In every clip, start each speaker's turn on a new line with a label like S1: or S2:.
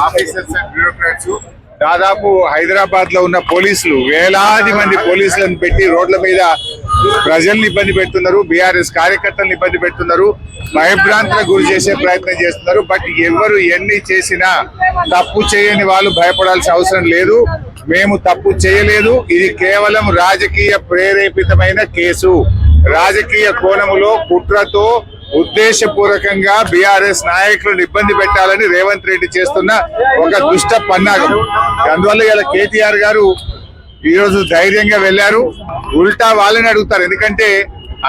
S1: Officers and bureaucrats దాదాపు హైదరాబాద్ లో ఉన్న పోలీసులు వేలాది మంది పోలీసులను పెట్టి రోడ్ల మీద ప్రజల్ని ఇబ్బంది పెడుతున్నారు. బీఆర్ఎస్ కార్యకర్తలను ఇబ్బంది పెడుతున్నారు. భయభ్రాంతులకు గురి చేసే ప్రయత్నం చేస్తున్నారు. బట్ ఎవరు ఎన్ని చేసినా తప్పు చేయని వాళ్ళు భయపడాల్సిన అవసరం లేదు. మేము తప్పు చేయలేదు. ఇది కేవలం రాజకీయ ప్రేరేపితమైన కేసు. రాజకీయ కోణములో కుట్రతో ఉద్దేశపూర్వకంగా బీఆర్ఎస్ నాయకులను ఇబ్బంది పెట్టాలని రేవంత్ రెడ్డి చేస్తున్న ఒక దుష్ట పన్నాగం. అందువల్ల ఇలా కేటీఆర్ గారు ఈరోజు ధైర్యంగా వెళ్లారు. ఉల్టా వాళ్ళని అడుగుతారు. ఎందుకంటే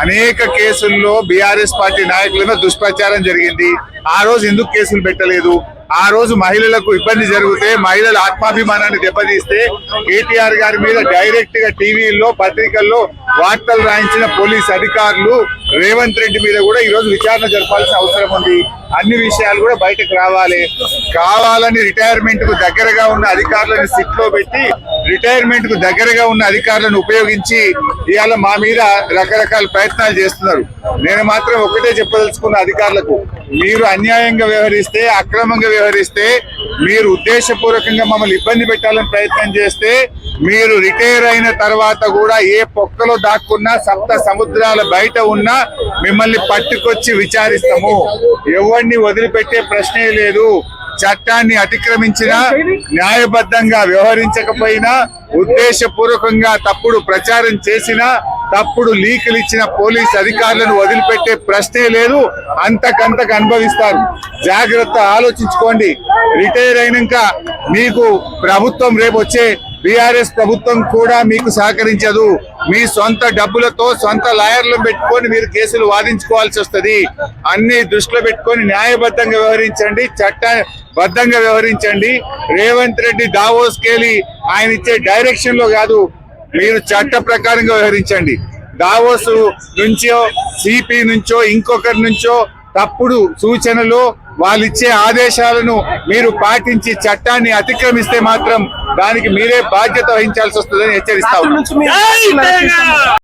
S1: అనేక కేసుల్లో బీఆర్ఎస్ పార్టీ నాయకుల మీద దుష్ప్రచారం జరిగింది. ఆ రోజు ఎందుకు కేసులు పెట్టలేదు? ఆ రోజు మహిళలకు ఇబ్బంది జరిగితే, మహిళల ఆత్మాభిమానాన్ని దెబ్బతీస్తే కేటీఆర్ గారి మీద డైరెక్ట్ గా టీవీల్లో పత్రికల్లో వార్తలు రాయించిన పోలీస్ అధికారులు రేవంత్ రెడ్డి మీద కూడా ఈ రోజు విచారణ జరపాల్సిన అవసరం ఉంది. అన్ని విషయాలు కూడా బయటకు రావాలి. కావాలని రిటైర్మెంట్ కు దగ్గరగా ఉన్న అధికారులను సిట్ లో పెట్టి రిటైర్మెంట్ కు దగ్గరగా ఉన్న అధికారులను ఉపయోగించి ఇవాళ మా మీద రకరకాల ప్రయత్నాలు చేస్తున్నారు. నేను మాత్రం ఒకటే చెప్పదలుచుకున్న అధికారులకు, మీరు అన్యాయంగా వ్యవహరిస్తే, అక్రమంగా వ్యవహరిస్తే, మీరు ఉద్దేశపూర్వకంగా మమ్మల్ని ఇబ్బంది పెట్టాలని ప్రయత్నం చేస్తే, మీరు రిటైర్ అయిన తర్వాత కూడా ఏ పొక్కలో దాక్కున్నా, సప్త సముద్రాల బయట ఉన్నా మిమ్మల్ని పట్టుకొచ్చి విచారిస్తాము. ఎవరిని వదిలిపెట్టే ప్రశ్నే లేదు. చట్టాన్ని అతిక్రమించినా, న్యాయబద్ధంగా వ్యవహరించకపోయినా, ఉద్దేశపూర్వకంగా తప్పుడు ప్రచారం చేసినా, తప్పుడు లీకులు ఇచ్చిన పోలీస్ అధికారులను వదిలిపెట్టే ప్రశ్నే లేదు. అంతకంతకు అనుభవిస్తారు. జాగ్రత్త, ఆలోచించుకోండి. రిటైర్ అయినాక మీకు ప్రభుత్వం రేపు వచ్చే బీఆర్ఎస్ ప్రభుత్వం కూడా మీకు సహకరించదు. మీ సొంత డబ్బులతో సొంత లాయర్లను పెట్టుకొని మీరు కేసులు వాదించుకోవాల్సి వస్తుంది. అన్ని దృష్టిలో పెట్టుకొని న్యాయబద్ధంగా వ్యవహరించండి, చట్టబద్ధంగా వ్యవహరించండి. రేవంత్ రెడ్డి దావోస్ కేలి ఆయన ఇచ్చే డైరెక్షన్ లో కాదు, మీరు చట్ట ప్రకారంగా వ్యవహరించండి. దావోస్ నుంచో, సిపి నుంచో, ఇంకొకరి నుంచో తప్పుడు సూచనలు, వాళ్ళు ఇచ్చే ఆదేశాలను మీరు పాటించి చట్టాన్ని అతిక్రమిస్తే మాత్రం దానికి మీరే బాధ్యత వహించాల్సి వస్తుందని హెచ్చరిస్తా ఉన్నాం.